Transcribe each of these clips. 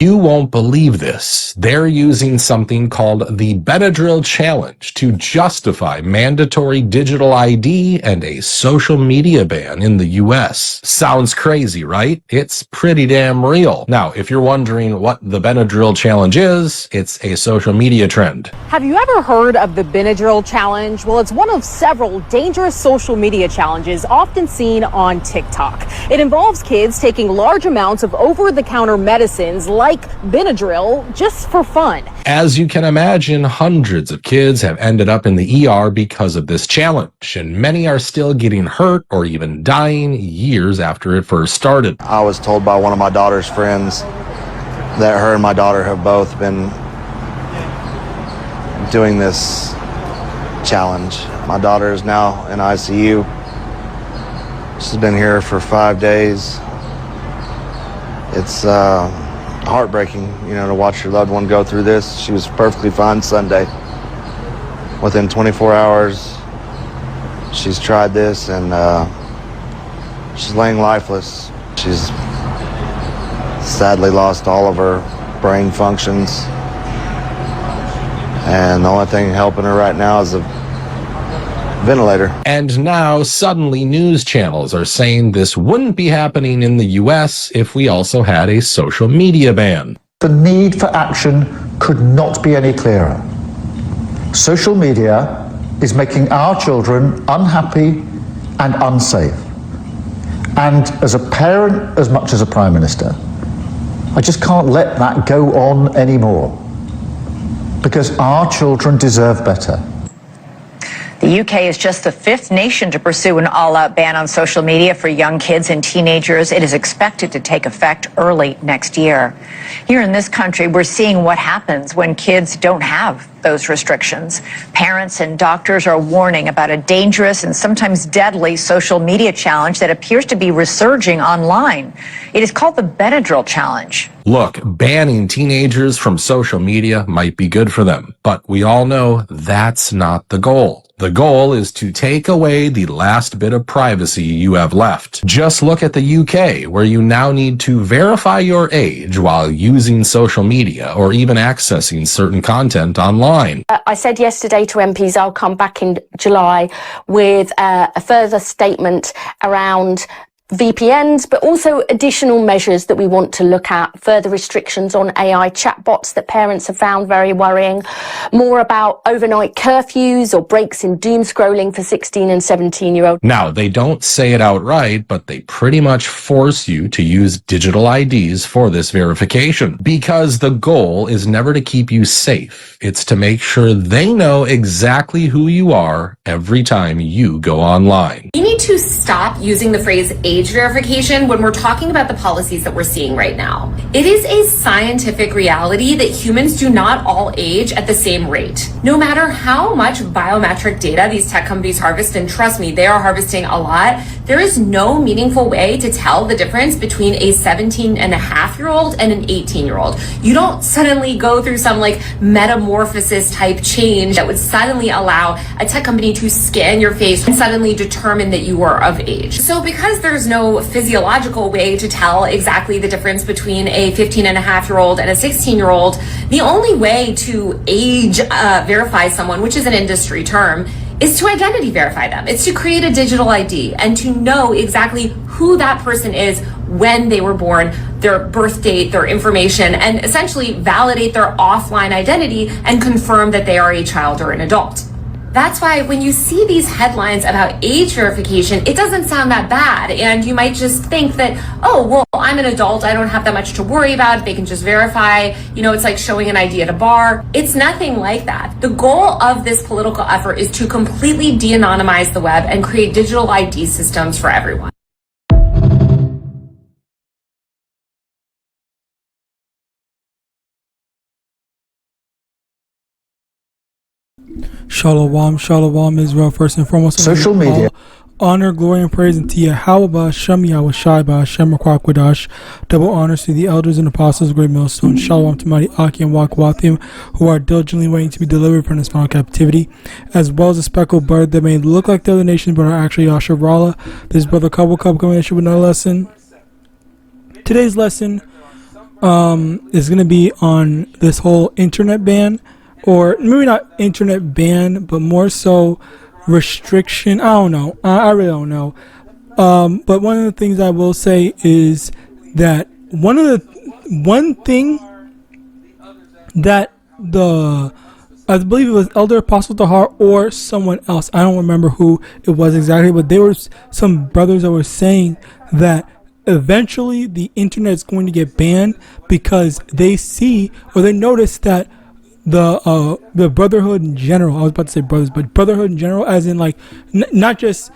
You won't believe this. They're using something called the Benadryl Challenge to justify mandatory digital ID and a social media ban in the US. Sounds crazy, right? It's pretty damn real. Now, if you're wondering what the Benadryl Challenge is, it's a social media trend. Have you ever heard of the Benadryl Challenge? Well, it's one of several dangerous social media challenges often seen on TikTok. It involves kids taking large amounts of over-the-counter medicines like Benadryl just for fun. As you can imagine, hundreds of kids have ended up in the ER because of this challenge, and many are still getting hurt or even dying years after it first started. I was told by one of my daughter's friends that her and my daughter have both been doing this challenge. My daughter is now in ICU. She's been here for 5 days. It's heartbreaking, you know, to watch your loved one go through this. She was perfectly fine Sunday. Within 24 hours, she's tried this and she's laying lifeless. She's sadly lost all of her brain functions. And the only thing helping her right now is a ventilator. And now suddenly news channels are saying this wouldn't be happening in the US if we also had a social media ban. The need for action could not be any clearer. Social media is making our children unhappy and unsafe. And as a parent, as much as a Prime Minister, I just can't let that go on anymore, because our children deserve better. The UK is just the 5th nation to pursue an all-out ban on social media for young kids and teenagers. It is expected to take effect early next year. Here in this country, we're seeing what happens when kids don't have those restrictions. Parents and doctors are warning about a dangerous and sometimes deadly social media challenge that appears to be resurging online. It is called the Benadryl Challenge. Look, banning teenagers from social media might be good for them, but we all know that's not the goal. The goal is to take away the last bit of privacy you have left. Just look at the UK, where you now need to verify your age while using social media or even accessing certain content online. I said yesterday to MPs I'll come back in July with a further statement around VPNs, but also additional measures that we want to look at, further restrictions on AI chatbots that parents have found very worrying, more about overnight curfews or breaks in doom scrolling for 16 and 17-year-olds. Now, they don't say it outright, but they pretty much force you to use digital IDs for this verification, because the goal is never to keep you safe. It's to make sure they know exactly who you are every time you go online. You need to stop using the phrase age verification when we're talking about the policies that we're seeing right now. It is a scientific reality that humans do not all age at the same rate. No matter how much biometric data these tech companies harvest, and trust me, they are harvesting a lot, there is no meaningful way to tell the difference between a 17-and-a-half-year-old and an 18-year-old. You don't suddenly go through some like metamorphosis type change that would suddenly allow a tech company to scan your face and suddenly determine that you are of age. So because there's no physiological way to tell exactly the difference between a 15-and-a-half-year-old and a 16-year-old, the only way to age verify someone, which is an industry term, is to identity verify them. It's to create a digital ID and to know exactly who that person is when they were born, their birth date, their information, and essentially validate their offline identity and confirm that they are a child or an adult. That's why when you see these headlines about age verification, it doesn't sound that bad. And you might just think that, oh, well, I'm an adult. I don't have that much to worry about. They can just verify. You know, it's like showing an ID at a bar. It's nothing like that. The goal of this political effort is to completely de-anonymize the web and create digital ID systems for everyone. Shalom, shalom, Israel. First and foremost, Social media. Honor, glory, and praise unto YAHAWAH, SHAMAIWAN, Quadash. Double honors to the elders and apostles of Great Millstone. Shalom to mighty Aki and Wakwathim, who are diligently waiting to be delivered from this final captivity, as well as a speckled bird that may look like the other nations but are actually Yasharala. This is Brother Cub coming at you with another lesson. Today's lesson, is going to be on this whole internet ban, or maybe not internet ban, but more so restriction. I don't know. I really don't know. But one of the things I will say is that one thing that I believe it was Elder Apostle Tahar or someone else, I don't remember who it was exactly, but there were some brothers that were saying that eventually the internet is going to get banned because they see or they notice that the brotherhood in general, I was about to say brothers, but brotherhood in general, as in like not just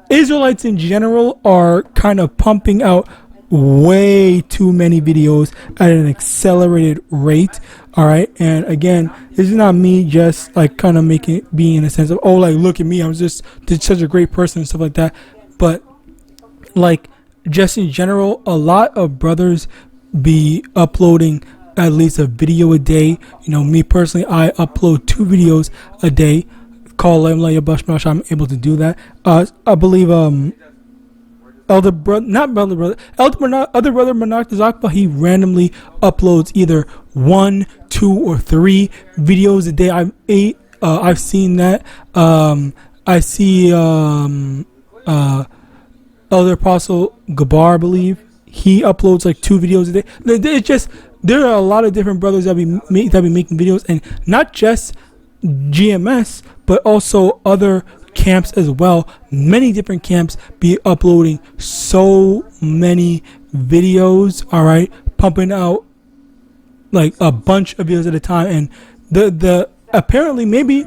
Israelites in general, are kind of pumping out way too many videos at an accelerated rate. All right, and again, this is not me just like kind of being in a sense of, oh, like, look at me, I'm just such a great person and stuff like that, but like just in general, a lot of brothers be uploading at least a video a day. You know, me personally, I upload 2 videos a day. Call LAWAYA, I'm able to do that. I believe other brother Monarch Zakba, he randomly uploads either 1, 2, or 3 videos a day. I've seen that. I see Elder Apostle Gabar, I believe, he uploads like 2 videos a day. It's just, there are a lot of different brothers that be making videos, and not just GMS, but also other camps as well. Many different camps be uploading so many videos, all right, pumping out like a bunch of videos at a time. And the apparently maybe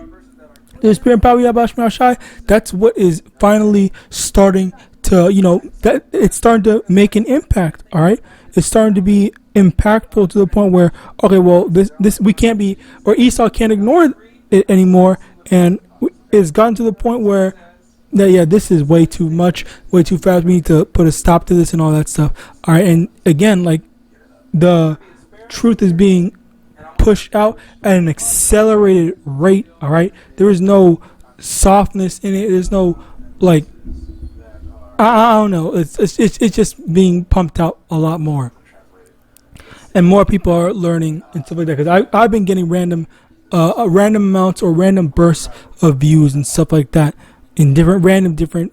the spirit power Yahawadah, that's what is finally starting to, you know, that it's starting to make an impact. All right, it's starting to be impactful to the point where, okay, well, this we can't be, or Esau can't ignore it anymore, and it's gotten to the point where that, yeah, this is way too much, way too fast, we need to put a stop to this and all that stuff. All right, and again, like, the truth is being pushed out at an accelerated rate. All right, there is no softness in it, there's no like, I don't know, it's just being pumped out a lot more, and more people are learning and stuff like that, because I've been getting random amounts or random bursts of views and stuff like that in different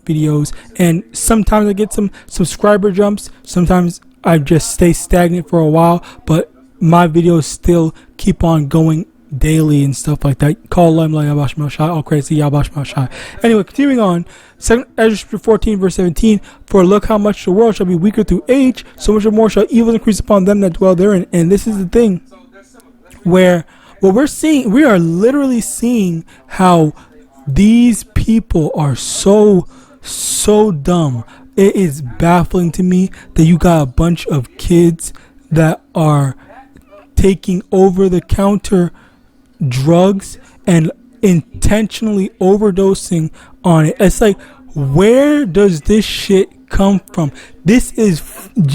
videos, and sometimes I get some subscriber jumps, sometimes I just stay stagnant for a while, but my videos still keep on going daily and stuff like that. Call Yahawadah, all praise to Yahawadah. Anyway, continuing on, 2 Ezra 14 verse 17, for look how much the world shall be weaker through age, so much more shall evil increase upon them that dwell therein. And this is the thing where what we're seeing, we are literally seeing how these people are so dumb. It is baffling to me that you got a bunch of kids that are taking over the counter drugs and intentionally overdosing on it. It's like, where does this shit come from? This is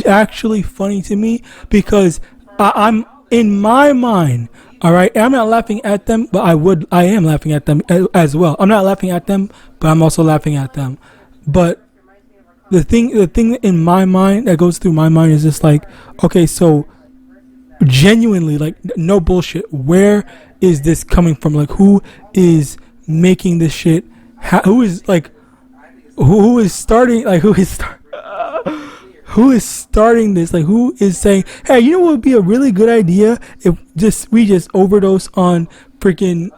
actually funny to me, because I'm in my mind, all right, I'm not laughing at them, but I am laughing at them as well. I'm not laughing at them, but I'm also laughing at them. But the thing in my mind that goes through my mind is just like, okay, so genuinely, like, no bullshit, where is this coming from? Like, who is making this shit? Who is starting this? Like, who is saying, hey, you know what would be a really good idea if we just overdose on freaking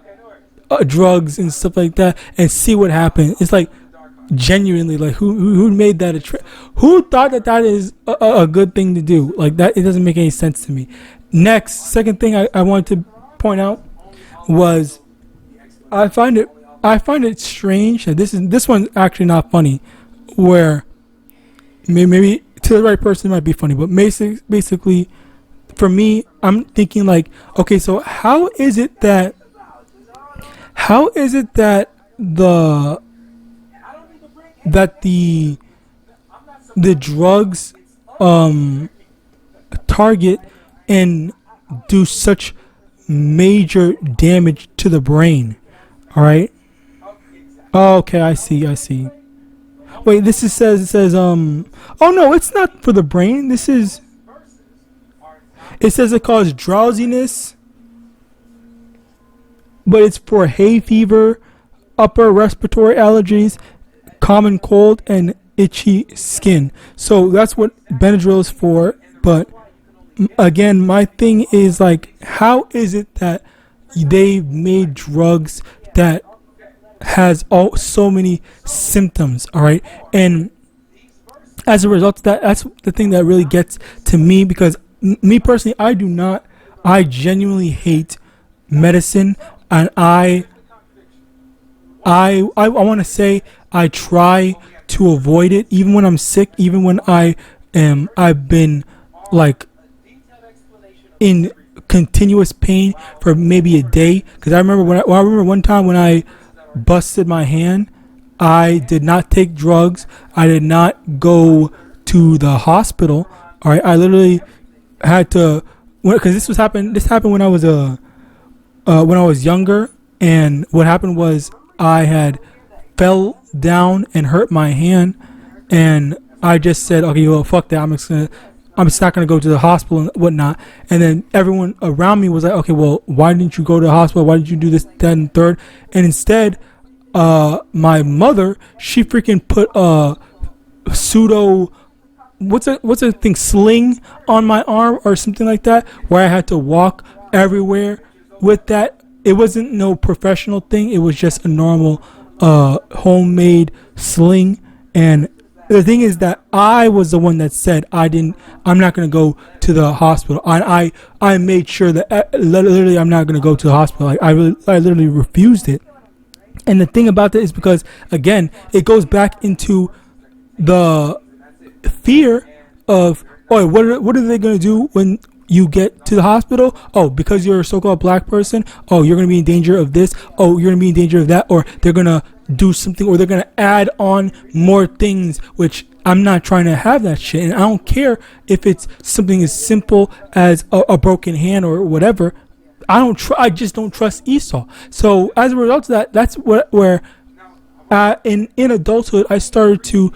drugs and stuff like that and see what happens? It's like, genuinely, like, who made that who thought that is a good thing to do? Like, that, it doesn't make any sense to me. Next, second thing I wanted to point out was, I find it strange that this one's actually not funny, where maybe to the right person it might be funny, but basically for me, I'm thinking like, okay, so how is it that the drugs target and do such major damage to the brain? All right. Oh, okay, I see. Wait, it says oh no, it's not for the brain. This is It says it causes drowsiness, but it's for hay fever, upper respiratory allergies, common cold, and itchy skin. So that's what Benadryl is for. But again, my thing is like, how is it that they've made drugs that has so many symptoms? All right, and as a result of that, that's the thing that really gets to me, because me personally, I genuinely hate medicine, and I want to say I try to avoid it, even when I'm sick, even when I've been like in continuous pain for maybe a day. Because I remember one time when I busted my hand, I did not take drugs. I did not go to the hospital. All right, I literally had to, because this happened when I was younger, and what happened was I had fell down and hurt my hand, and I just said, okay, well, fuck that, I'm just not gonna go to the hospital and whatnot. And then everyone around me was like, okay, well, why didn't you go to the hospital? Why didn't you do this, that, and third? And instead, my mother, she freaking put a pseudo, what's a thing, sling on my arm or something like that, where I had to walk everywhere with that. It wasn't no professional thing. It was just a normal homemade sling. And the thing is that I was the one that said I'm not going to go to the hospital. I made sure that literally I'm not going to go to the hospital. Like, I literally refused it. And the thing about that is because, again, it goes back into the fear of, oh, what are they going to do when you get to the hospital? Oh, because you're a so-called black person, oh, you're going to be in danger of this, oh, you're going to be in danger of that, or they're going to do something, or they're going to add on more things, which I'm not trying to have that shit. And I don't care if it's something as simple as a broken hand or whatever. I just don't trust Esau. So as a result of that, that's where in adulthood I started to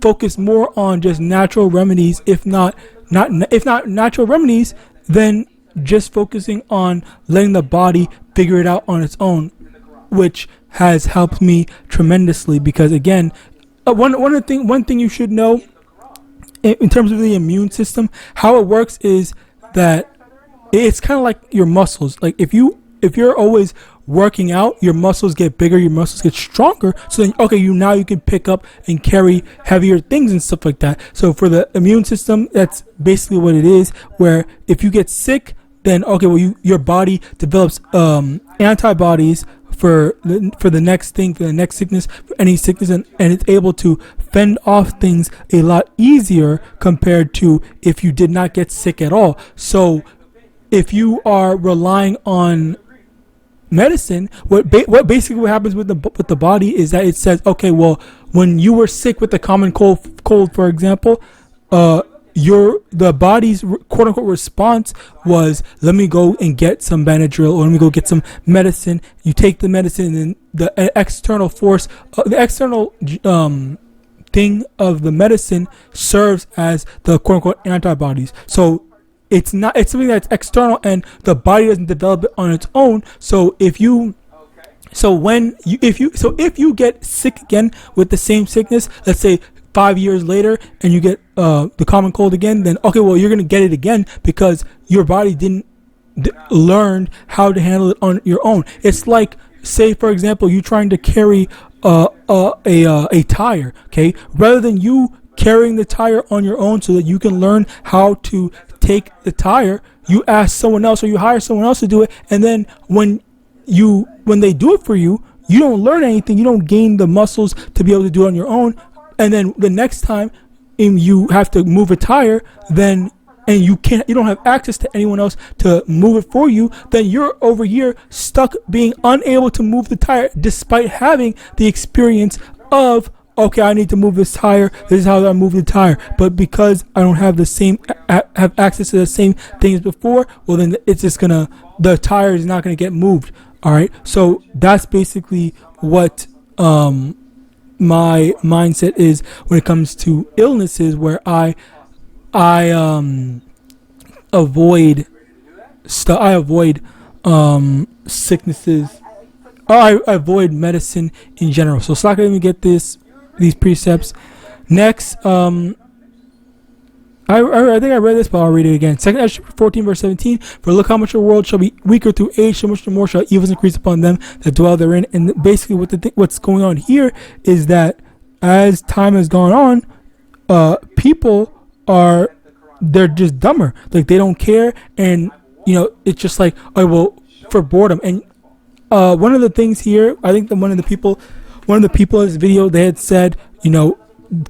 focus more on just natural remedies, if not natural remedies, then just focusing on letting the body figure it out on its own, which has helped me tremendously. Because again, one thing you should know in terms of the immune system, how it works is that it's kind of like your muscles. Like if you're always working out, your muscles get bigger, your muscles get stronger. So then, okay, now you can pick up and carry heavier things and stuff like that. So for the immune system, that's basically what it is. Where if you get sick, then okay, well, your body develops antibodies for the next thing, for the next sickness, for any sickness, and it's able to fend off things a lot easier compared to if you did not get sick at all. So if you are relying on medicine, what basically happens with the body is that it says, okay, well, when you were sick with the common cold, for example, the body's quote unquote response was, let me go and get some Benadryl, or let me go get some medicine. You take the medicine, and the external force, the external thing of the medicine serves as the quote unquote antibodies. So it's something that's external, and the body doesn't develop it on its own. So if you get sick again with the same sickness, let's say 5 years later, and you get the common cold again, then okay, well, you're gonna get it again because your body didn't learn how to handle it on your own. It's like, say for example, you trying to carry a tire, okay? Rather than you carrying the tire on your own so that you can learn how to take the tire, you ask someone else, or you hire someone else to do it, and then when they do it for you, you don't learn anything. You don't gain the muscles to be able to do it on your own. And then the next time you have to move a tire, and you don't have access to anyone else to move it for you, then you're over here stuck being unable to move the tire despite having the experience of, okay, I need to move this tire, this is how I move the tire. But because I don't have have access to the same thing as before, well, then it's just the tire is not gonna get moved. All right, so that's basically what my mindset is when it comes to illnesses, where I avoid stuff. I avoid sicknesses. Or I avoid medicine in general. So it's not going to even get these precepts. Next, I think I read this, but I'll read it again. 2 Ezra 14 verse 17. For look how much the world shall be weaker through age, so much the more shall evils increase upon them that dwell therein. And basically, what's going on here is that as time has gone on, people they're just dumber. Like, they don't care, and it's just like, oh well, for boredom. And one of the things here, I think one of the people in this video, they had said,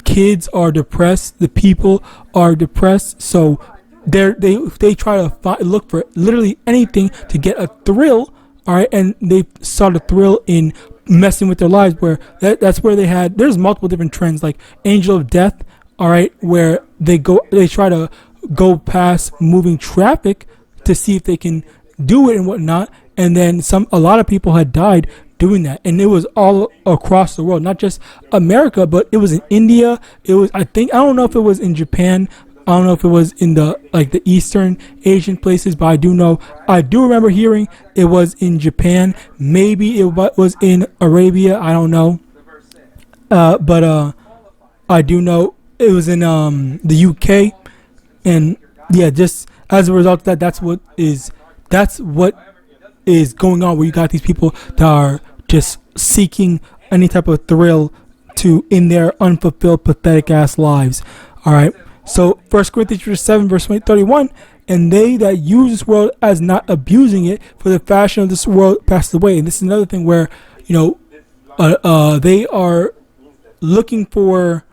kids are depressed, the people are depressed, so they try to look for literally anything to get a thrill. All right, and they saw the thrill in messing with their lives, where that's where there's multiple different trends, like angel of death. All right, where they try to go past moving traffic to see if they can do it and whatnot, and then a lot of people had died doing that, and it was all across the world, not just America, but it was in India. It was, I don't know if it was in Japan. I don't know if it was in the Eastern Asian places, but I do remember hearing it was in Japan. Maybe it was in Arabia. I don't know. But I do know it was in the UK, and yeah, just as a result of that, that's what is going on, where you got these people that are just seeking any type of thrill in their unfulfilled, pathetic ass lives. All right. So 1 Corinthians 7 verse 31, and they that use this world as not abusing it, for the fashion of this world passes away. And this is another thing where they are looking for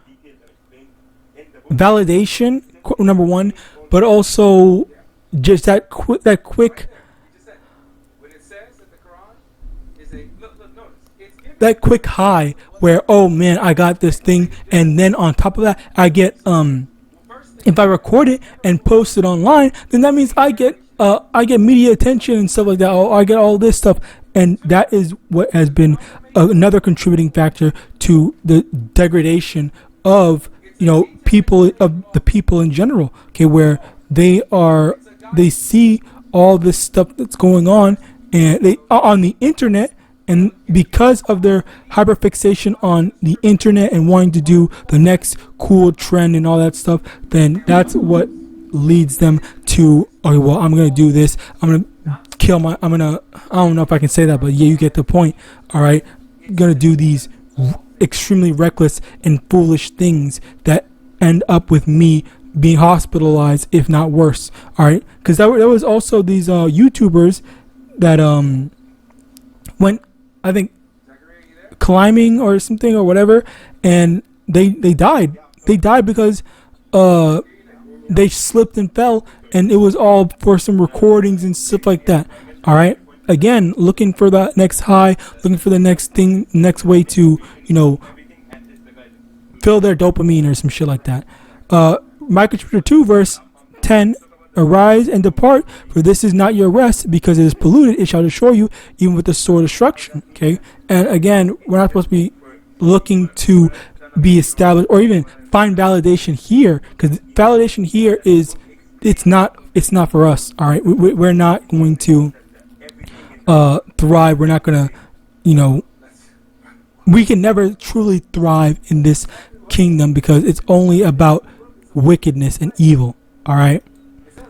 validation, number one, but also just that quick high where, oh man, I got this thing, and then on top of that, I get if I record it and post it online, then that means I get media attention and stuff like that. I get all this stuff, and that is what has been another contributing factor to the degradation of the people in general. Okay, where they see all this stuff that's going on, and they on the internet. And because of their hyperfixation on the internet and wanting to do the next cool trend and all that stuff, then that's what leads them to, okay, well, I'm going to do this. I don't know if I can say that, but yeah, you get the point. All right. I'm going to do these extremely reckless and foolish things that end up with me being hospitalized, if not worse. All right. Because there was also these YouTubers that went, I think, climbing or something or whatever, and they died. They died because they slipped and fell, and it was all for some recordings and stuff like that. All right, again, looking for the next high, looking for the next thing, next way to fill their dopamine or some shit like that. Micah chapter 2 verse 10. Arise and depart, for this is not your rest, because it is polluted. It shall destroy you, even with the sword of destruction. Okay, and again, we're not supposed to be looking to be established or even find validation here, because validation here it's not for us. All right, we're not going to thrive. We're not gonna, we can never truly thrive in this kingdom because it's only about wickedness and evil. All right.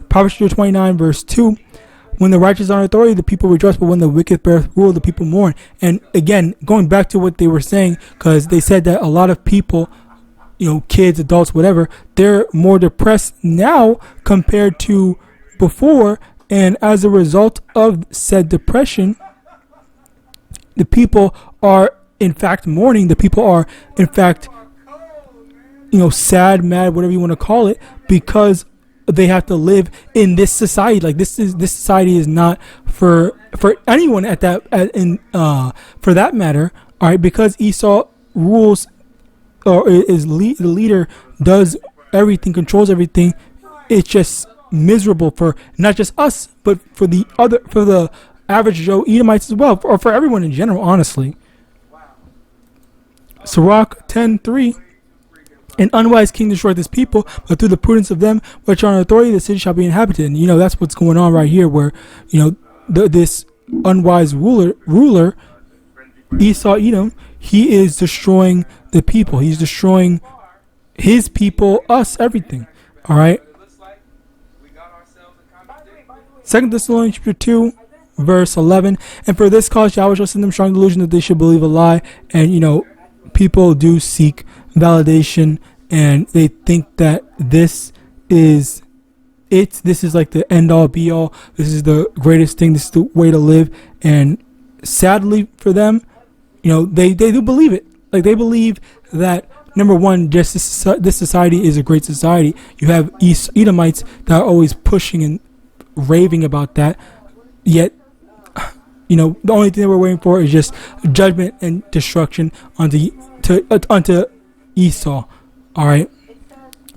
Proverbs 29 verse 2, when the righteous are in authority, the people rejoice, but when the wicked beareth rule, the people mourn. And again, going back to what they were saying, because they said that a lot of people, kids, adults, whatever, they're more depressed now compared to before. And as a result of said depression, the people are in fact mourning. The people are in fact, sad, mad, whatever you want to call it, because they have to live in this society. Like this society is not for anyone for that matter. All right, because Esau rules or the leader, does everything, controls everything. It's just miserable for not just us, but for the average Joe Edomites as well, or for everyone in general, honestly. Sirach 10:3. An unwise king destroyed this people, but through the prudence of them which are on authority, the city shall be inhabited. And, that's what's going on right here, where, this unwise ruler, Esau, Edom, he is destroying the people. He's destroying his people, us, everything. All right. 2 Thessalonians chapter 2, verse 11. And for this cause, Yahweh shall send them strong delusion that they should believe a lie. And, people do seek validation, and they think that this is it. This is like the end all be all. This is the greatest thing. This is the way to live. And sadly for them, they do believe it. Like, they believe that, number one, just this society is a great society. You have Edomites that are always pushing and raving about that. Yet, the only thing that we're waiting for is just judgment and destruction onto Esau. All right.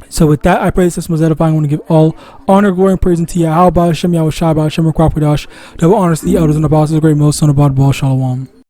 So with that, I pray this system was edifying. I want to give all honor, glory, and praise unto YAHAWAH, Shem, YAHAWASHI, Shem, MANASSEH, double honors to the elders and apostles, great most son of God, Shalom.